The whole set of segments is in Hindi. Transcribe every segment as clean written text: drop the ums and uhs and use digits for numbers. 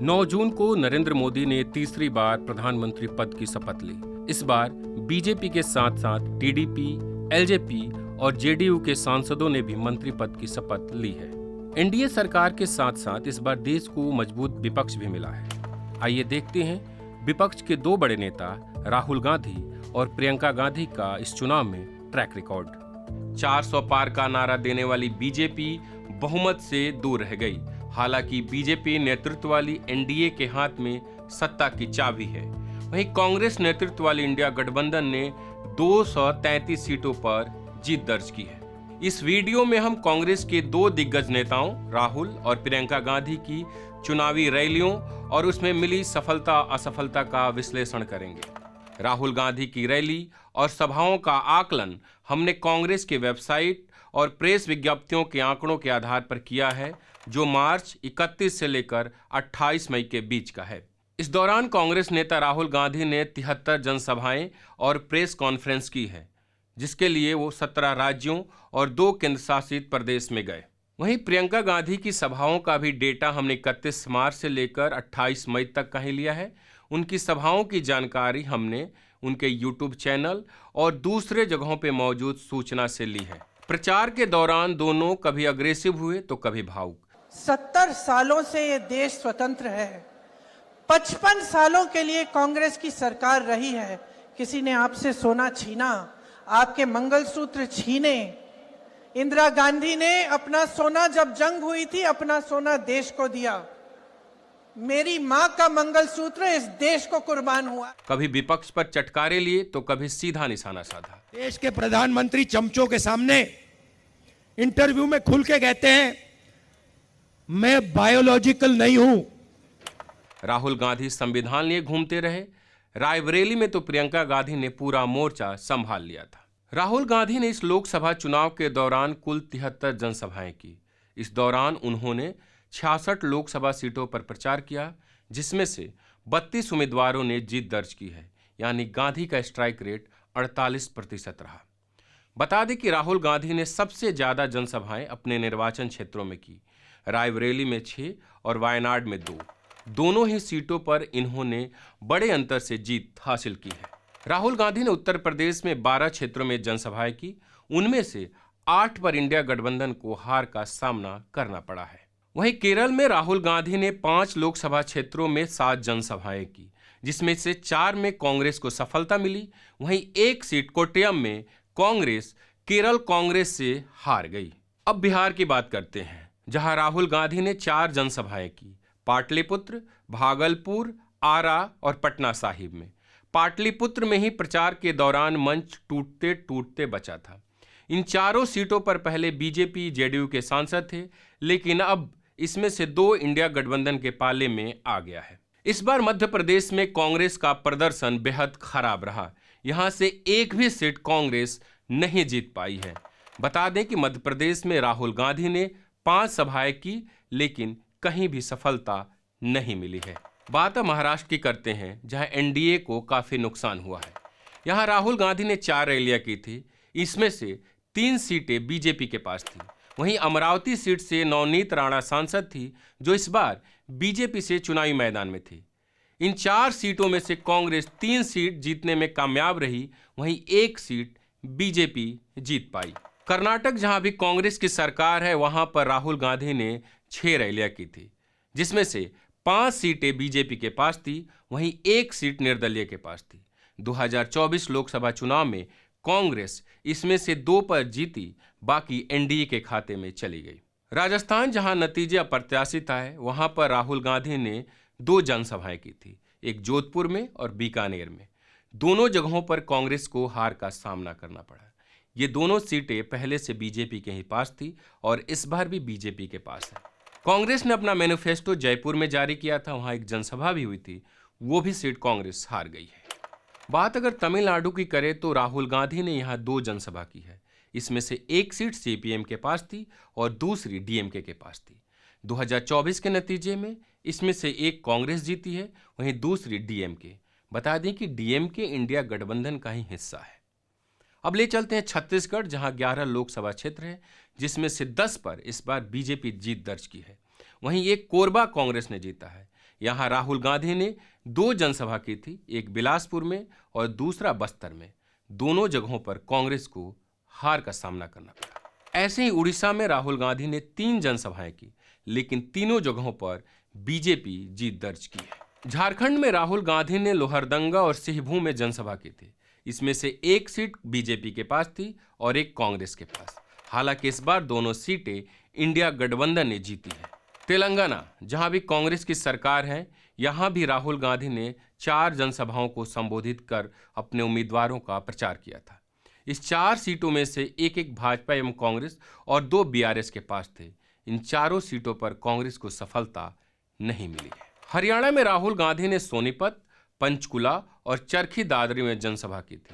9 जून को नरेंद्र मोदी ने तीसरी बार प्रधानमंत्री पद की शपथ ली। इस बार बीजेपी के साथ साथ टीडीपी, एलजेपी और जेडीयू के सांसदों ने भी मंत्री पद की शपथ ली है। एनडीए सरकार के साथ साथ इस बार देश को मजबूत विपक्ष भी मिला है। आइए देखते हैं विपक्ष के दो बड़े नेता राहुल गांधी और प्रियंका गांधी का इस चुनाव में ट्रैक रिकॉर्ड। 400 पार का नारा देने वाली बीजेपी बहुमत से दूर रह गई। हालांकि बीजेपी नेतृत्व वाली एनडीए के हाथ में सत्ता की चाबी है। वहीं कांग्रेस नेतृत्व वाली इंडिया गठबंधन ने 233 सीटों पर जीत दर्ज की है। इस वीडियो में हम कांग्रेस के दो दिग्गज नेताओं राहुल और प्रियंका गांधी की चुनावी रैलियों और उसमें मिली सफलता असफलता का विश्लेषण करेंगे। राहुल गांधी की रैली और सभाओं का आकलन हमने कांग्रेस के वेबसाइट और प्रेस विज्ञप्तियों के आंकड़ों के आधार पर किया है, जो मार्च 31 से लेकर 28 मई के बीच का है। इस दौरान कांग्रेस नेता राहुल गांधी ने 73 जनसभाएं और प्रेस कॉन्फ्रेंस की है, जिसके लिए वो 17 राज्यों और 2 केंद्र शासित प्रदेश में गए। वहीं प्रियंका गांधी की सभाओं का भी डेटा हमने 31 मार्च से लेकर 28 मई तक का ही लिया है। उनकी सभाओं की जानकारी हमने उनके यूट्यूब चैनल और दूसरे जगहों पे मौजूद सूचना से ली है। प्रचार के दौरान दोनों कभी अग्रेसिव हुए तो कभी भावुक। 70 सालों से ये देश स्वतंत्र है। 55 सालों के लिए कांग्रेस की सरकार रही है। किसी ने आपसे सोना छीना, आपके मंगलसूत्र छीने। इंदिरा गांधी ने अपना सोना, जब जंग हुई थी, अपना सोना देश को दिया। मेरी मां का मंगलसूत्र इस देश को कुर्बान हुआ। कभी विपक्ष पर चटकारे लिए तो कभी सीधा निशाना साधा। देश के प्रधानमंत्री चमचों के सामने इंटरव्यू में खुल के कहते हैं, मैं बायोलॉजिकल नहीं हूं। राहुल गांधी संविधान लिए घूमते रहे। रायबरेली में तो प्रियंका गांधी ने पूरा मोर्चा संभाल लिया था। राहुल गांधी ने इस लोकसभा चुनाव के दौरान कुल 73 जनसभाएं की। इस दौरान उन्होंने 66 लोकसभा सीटों पर प्रचार किया, जिसमें से 32 उम्मीदवारों ने जीत दर्ज की है, यानी गांधी का स्ट्राइक रेट 48% रहा। बता दें कि राहुल गांधी ने सबसे ज्यादा जनसभाएं अपने निर्वाचन क्षेत्रों में की। रायबरेली में 6 और वायनाड में 2। दोनों ही सीटों पर इन्होंने बड़े अंतर से जीत हासिल की है। राहुल गांधी ने उत्तर प्रदेश में 12 क्षेत्रों में जनसभाएं की। उनमें से 8 पर इंडिया गठबंधन को हार का सामना करना पड़ा है। वहीं केरल में राहुल गांधी ने 5 लोकसभा क्षेत्रों में 7 जनसभाएं की, जिसमें से 4 में कांग्रेस को सफलता मिली। वहीं 1 सीट कोट्टयम में कांग्रेस केरल कांग्रेस से हार गई। अब बिहार की बात करते हैं, जहां राहुल गांधी ने 4 जनसभाएं की। पाटलिपुत्र, भागलपुर, आरा और पटना साहिब में। पाटलिपुत्र में ही प्रचार के दौरान मंच टूटते टूटते बचा था। इन चारों सीटों पर पहले बीजेपी जेडीयू के सांसद थे, लेकिन अब इसमें से 2 इंडिया गठबंधन के पाले में आ गया है। इस बार मध्य प्रदेश में कांग्रेस का प्रदर्शन बेहद खराब रहा। यहां से एक भी सीट कांग्रेस नहीं जीत पाई है। बता दें कि मध्य प्रदेश में राहुल गांधी ने 5 सभाएं की, लेकिन कहीं भी सफलता नहीं मिली है। बात अब महाराष्ट्र की करते हैं, जहां एनडीए को काफी नुकसान हुआ है। यहां राहुल गांधी ने 4 रैलियां की थी। इसमें से 3 सीटें बीजेपी के पास थी। वहीं अमरावती सीट से नवनीत राणा सांसद थी, जो इस बार बीजेपी से चुनावी मैदान में थी। इन 4 सीटों में से कांग्रेस 3 सीट जीतने में कामयाब रही। वहीं 1 सीट बीजेपी जीत पाई। कर्नाटक, जहां भी कांग्रेस की सरकार है, वहां पर राहुल गांधी ने 6 रैलियां की थी, जिसमें से 5 सीटें बीजेपी के पास थी। वहीं 1 सीट निर्दलीय के पास थी। 2024 लोकसभा चुनाव में कांग्रेस इसमें से 2 पर जीती, बाकी एनडीए के खाते में चली गई। राजस्थान, जहां नतीजे अप्रत्याशित आए, वहां पर राहुल गांधी ने 2 जनसभाएं की थी, एक जोधपुर में और बीकानेर में। दोनों जगहों पर कांग्रेस को हार का सामना करना पड़ा। ये दोनों सीटें पहले से बीजेपी के ही पास थी और इस बार भी बीजेपी के पास है। कांग्रेस ने अपना मैनिफेस्टो जयपुर में जारी किया था, वहां एक जनसभा भी हुई थी, वो भी सीट कांग्रेस हार गई है। बात अगर तमिलनाडु की करें तो राहुल गांधी ने यहां 2 जनसभा की है। इसमें से 1 सीट सीपीएम के पास थी और दूसरी डीएमके के पास थी। 2024 के नतीजे में इसमें से 1 कांग्रेस जीती है, वहीं दूसरी डीएमके। बता दें कि डीएमके इंडिया गठबंधन का ही हिस्सा है। अब ले चलते हैं छत्तीसगढ़, जहां 11 लोकसभा क्षेत्र है, जिसमें से 10 पर इस बार बीजेपी जीत दर्ज की है। वहीं एक कोरबा कांग्रेस ने जीता है। यहाँ राहुल गांधी ने 2 जनसभा की थी, एक बिलासपुर में और दूसरा बस्तर में। दोनों जगहों पर कांग्रेस को हार का सामना करना पड़ा। ऐसे ही उड़ीसा में राहुल गांधी ने 3 जनसभाएं की, लेकिन तीनों जगहों पर बीजेपी जीत दर्ज की है। झारखंड में राहुल गांधी ने लोहरदंगा और सिंहभूम में जनसभा की थी। इसमें से एक सीट बीजेपी के पास थी और एक कांग्रेस के पास। हालांकि इस बार दोनों सीटें इंडिया गठबंधन ने जीती है। तेलंगाना, जहां भी कांग्रेस की सरकार है, यहां भी राहुल गांधी ने 4 जनसभाओं को संबोधित कर अपने उम्मीदवारों का प्रचार किया था। इस 4 सीटों में से एक भाजपा एवं कांग्रेस और 2 बीआरएस के पास थे। इन चारों सीटों पर कांग्रेस को सफलता नहीं मिली है। हरियाणा में राहुल गांधी ने सोनीपत, पंचकुला और चरखी दादरी में जनसभा की थी।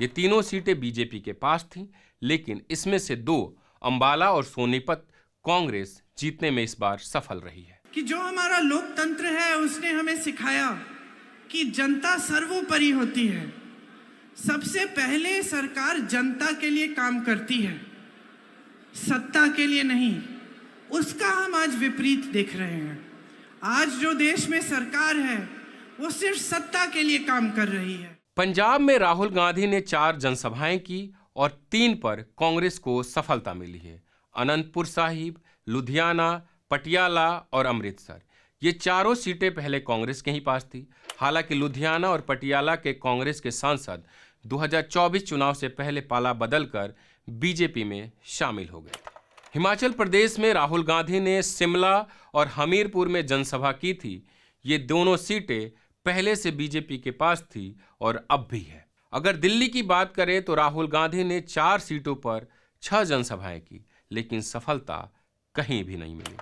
ये तीनों सीटें बीजेपी के पास थीं, लेकिन इसमें से 2 अंबाला और सोनीपत कांग्रेस जीतने में इस बार सफल रही है। कि जो हमारा लोकतंत्र है उसने हमें सिखाया कि जनता सर्वोपरि होती है। सबसे पहले सरकार जनता के लिए काम करती है, सत्ता के लिए नहीं। उसका हम आज विपरीत देख रहे हैं। आज जो देश में सरकार है वो सिर्फ सत्ता के लिए काम कर रही है। पंजाब में राहुल गांधी ने 4 जनसभाएं की और 3 पर कांग्रेस को सफलता मिली है। अनंतपुर साहिब, लुधियाना, पटियाला और अमृतसर, ये चारों सीटें पहले कांग्रेस के ही पास थी। हालांकि लुधियाना और पटियाला के कांग्रेस के सांसद 2024 चुनाव से पहले पाला बदलकर बीजेपी में शामिल हो गए। हिमाचल प्रदेश में राहुल गांधी ने शिमला और हमीरपुर में जनसभा की थी। ये दोनों सीटें पहले से बीजेपी के पास थी और अब भी है। अगर दिल्ली की बात करें तो राहुल गांधी ने 4 सीटों पर 6 जनसभाएं की, लेकिन सफलता कहीं भी नहीं मिली।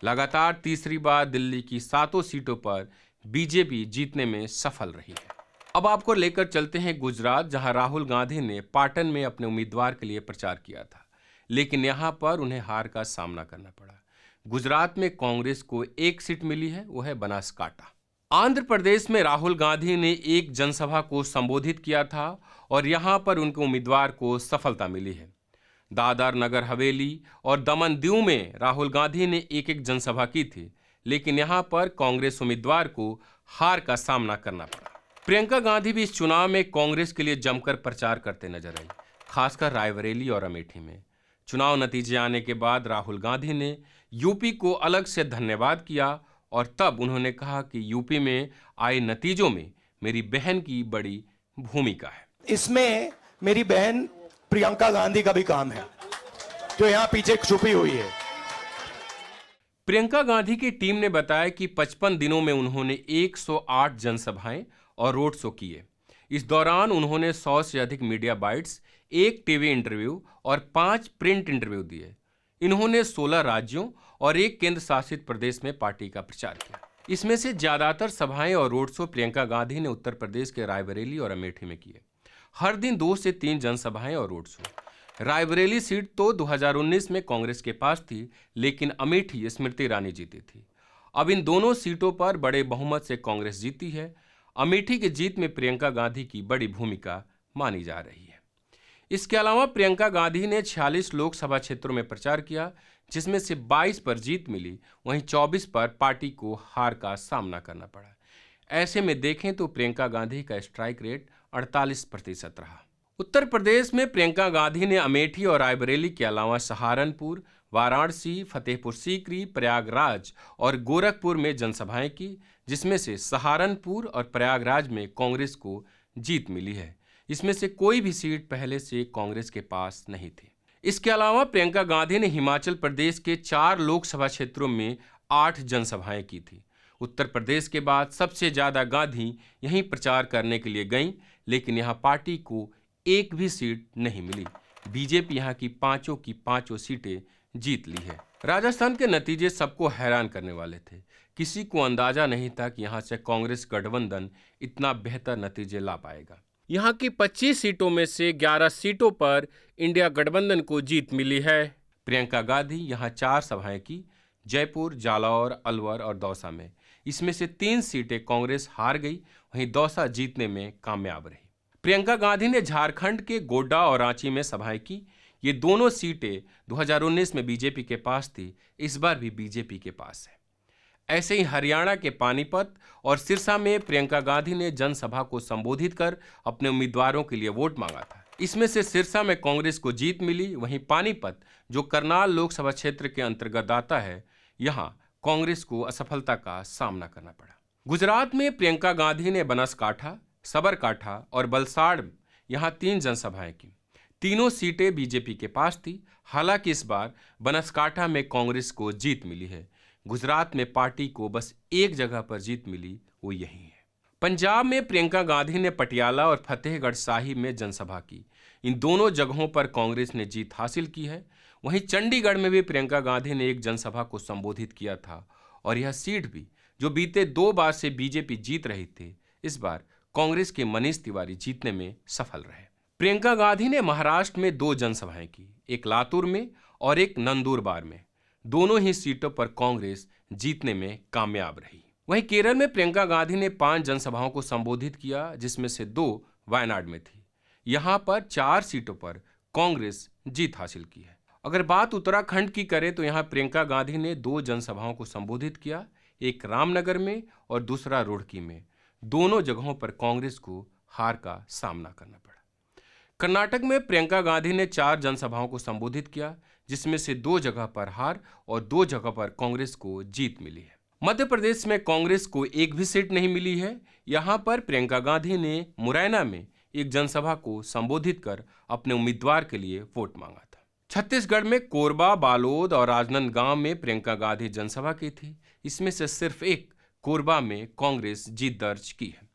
लगातार तीसरी बार दिल्ली की 7 सीटों पर बीजेपी जीतने में सफल रही है। अब आपको लेकर चलते हैं गुजरात, जहां राहुल गांधी ने पाटन में अपने उम्मीदवार के लिए प्रचार किया था, लेकिन यहां पर उन्हें हार का सामना करना पड़ा। गुजरात में कांग्रेस को 1 सीट मिली है, वो है बनासकांठा। आंध्र प्रदेश में राहुल गांधी ने एक जनसभा को संबोधित किया था और यहां पर उनके उम्मीदवार को सफलता मिली है। दादर नगर हवेली और दमन दीव में राहुल गांधी ने एक जनसभा की थी, लेकिन यहां पर कांग्रेस उम्मीदवार को हार का सामना करना पड़ा। प्रियंका गांधी भी इस चुनाव में कांग्रेस के लिए जमकर प्रचार करते नजर आई, खासकर रायबरेली और अमेठी में। चुनाव नतीजे आने के बाद राहुल गांधी ने यूपी को अलग से धन्यवाद किया और तब उन्होंने कहा कि यूपी में आए नतीजों में मेरी बहन की बड़ी भूमिका है। इसमें मेरी बहन प्रियंका गांधी का भी काम है, जो यहाँ पीछे छुपी हुई है। प्रियंका गांधी की टीम ने बताया कि 55 दिनों में उन्होंने 108 जनसभाएं और रोड शो किए। इस दौरान उन्होंने 100 से अधिक मीडिया बाइट्स, 1 टीवी इंटरव्यू और 5 प्रिंट इंटरव्यू दिए। इन्होंने 16 राज्यों और 1 केंद्र शासित प्रदेश में पार्टी का प्रचार किया। इसमें से ज्यादातर सभाएं और रोड शो प्रियंका गांधी ने उत्तर प्रदेश के रायबरेली और अमेठी में किए। हर दिन 2 से 3 जनसभाएं और रोड शो। रायबरेली सीट तो 2019 में कांग्रेस के पास थी, लेकिन अमेठी स्मृति ईरानी जीती थी। अब इन दोनों सीटों पर बड़े बहुमत से कांग्रेस जीती है। अमेठी की जीत में प्रियंका गांधी की बड़ी भूमिका मानी जा रही है। इसके अलावा प्रियंका गांधी ने 46 लोकसभा क्षेत्रों में प्रचार किया, जिसमें से 22 पर जीत मिली, वहीं 24 पर पार्टी को हार का सामना करना पड़ा। ऐसे में देखें तो प्रियंका गांधी का स्ट्राइक रेट 48% रहा। उत्तर प्रदेश में प्रियंका गांधी ने अमेठी और रायबरेली के अलावा सहारनपुर, वाराणसी, फतेहपुर सीकरी, प्रयागराज और गोरखपुर में जनसभाएं की, जिसमें से सहारनपुर और प्रयागराज में कांग्रेस को जीत मिली है। इसमें से कोई भी सीट पहले से कांग्रेस के पास नहीं थी। इसके अलावा प्रियंका गांधी ने हिमाचल प्रदेश के 4 लोकसभा क्षेत्रों में 8 जनसभाएं की थी। उत्तर प्रदेश के बाद सबसे ज्यादा गांधी यहीं प्रचार करने के लिए गईं, लेकिन यहां पार्टी को एक भी सीट नहीं मिली। बीजेपी यहां की 5 की 5 सीटें जीत ली है। राजस्थान के नतीजे सबको हैरान करने वाले थे। किसी को अंदाजा नहीं था कि यहां से कांग्रेस गठबंधन इतना बेहतर नतीजे ला पाएगा। यहां की 25 सीटों में से 11 सीटों पर इंडिया गठबंधन को जीत मिली है। प्रियंका गांधी यहां 4 सभाएं की, जयपुर, जालौर, अलवर और दौसा में। इसमें से 3 सीटें कांग्रेस हार गई, वहीं दौसा जीतने में कामयाब रही। प्रियंका गांधी ने झारखंड के गोड्डा और रांची में सभाएं की। ये दोनों सीटें 2019 में बीजेपी के पास थी, इस बार भी बीजेपी के पास है। ऐसे ही हरियाणा के पानीपत और सिरसा में प्रियंका गांधी ने जनसभा को संबोधित कर अपने उम्मीदवारों के लिए वोट मांगा था। इसमें से सिरसा में कांग्रेस को जीत मिली, वहीं पानीपत जो करनाल लोकसभा क्षेत्र के अंतर्गत आता है, यहां कांग्रेस को असफलता का सामना करना पड़ा। गुजरात में प्रियंका गांधी ने बनासकांठा, सबरकांठा और वलसाड़ यहां 3 जनसभाएं की। तीनों सीटें बीजेपी के पास थी। हालांकि इस बार बनासकांठा में कांग्रेस को जीत मिली है। गुजरात में पार्टी को बस एक जगह पर जीत मिली, वो यही है। पंजाब में प्रियंका गांधी ने पटियाला और फतेहगढ़ साहिब में जनसभा की। इन दोनों जगहों पर कांग्रेस ने जीत हासिल की है। वहीं चंडीगढ़ में भी प्रियंका गांधी ने एक जनसभा को संबोधित किया था और यह सीट भी जो बीते 2 बार से बीजेपी जीत रही थी, इस बार कांग्रेस के मनीष तिवारी जीतने में सफल रहे। प्रियंका गांधी ने महाराष्ट्र में 2 जनसभाएं की, एक लातूर में और एक नंदुरबार में। दोनों ही सीटों पर कांग्रेस जीतने में कामयाब रही। वहीं केरल में प्रियंका गांधी ने 5 जनसभाओं को संबोधित किया, जिसमें से 2 वायनाड में थी। यहां पर 4 सीटों पर कांग्रेस जीत हासिल की है। अगर बात उत्तराखंड की करें तो यहां प्रियंका गांधी ने 2 जनसभाओं को संबोधित किया, एक रामनगर में और दूसरा रुड़की में। दोनों जगहों पर कांग्रेस को हार का सामना करना पड़ा। कर्नाटक में प्रियंका गांधी ने 4 जनसभाओं को संबोधित किया, जिसमें से 2 जगह पर हार और 2 जगह पर कांग्रेस को जीत मिली है। मध्य प्रदेश में कांग्रेस को एक भी सीट नहीं मिली है। यहां पर प्रियंका गांधी ने मुरैना में एक जनसभा को संबोधित कर अपने उम्मीदवार के लिए वोट मांगा था। छत्तीसगढ़ में कोरबा, बालोद और राजनांदगांव में प्रियंका गांधी जनसभा की थी। इसमें से सिर्फ एक कोरबा में कांग्रेस जीत दर्ज की है।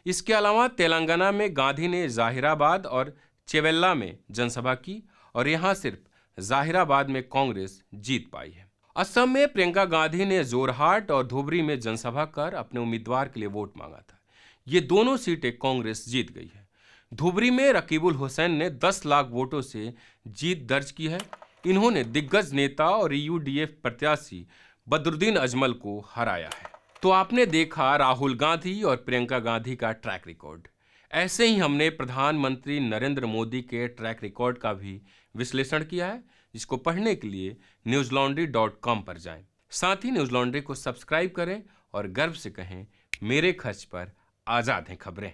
इसके अलावा तेलंगाना में गांधी ने जाहिराबाद और चेवेल्ला में जनसभा की और यहां सिर्फ जाहिराबाद में कांग्रेस जीत पाई है। असम में प्रियंका गांधी ने जोरहाट और धुबरी में जनसभा कर अपने उम्मीदवार के लिए वोट मांगा था। ये दोनों सीटें कांग्रेस जीत गई है। धुबरी में रकीबुल हुसैन ने 10 लाख वोटों से जीत दर्ज की है। इन्होंने दिग्गज नेता और यूडीएफ प्रत्याशी बदरुद्दीन अजमल को हराया है। तो आपने देखा राहुल गांधी और प्रियंका गांधी का ट्रैक रिकॉर्ड। ऐसे ही हमने प्रधानमंत्री नरेंद्र मोदी के ट्रैक रिकॉर्ड का भी विश्लेषण किया है, जिसको पढ़ने के लिए newslaundry.com पर जाएं। साथ ही न्यूज लॉन्ड्री को सब्सक्राइब करें और गर्व से कहें, मेरे खर्च पर आजाद हैं खबरें।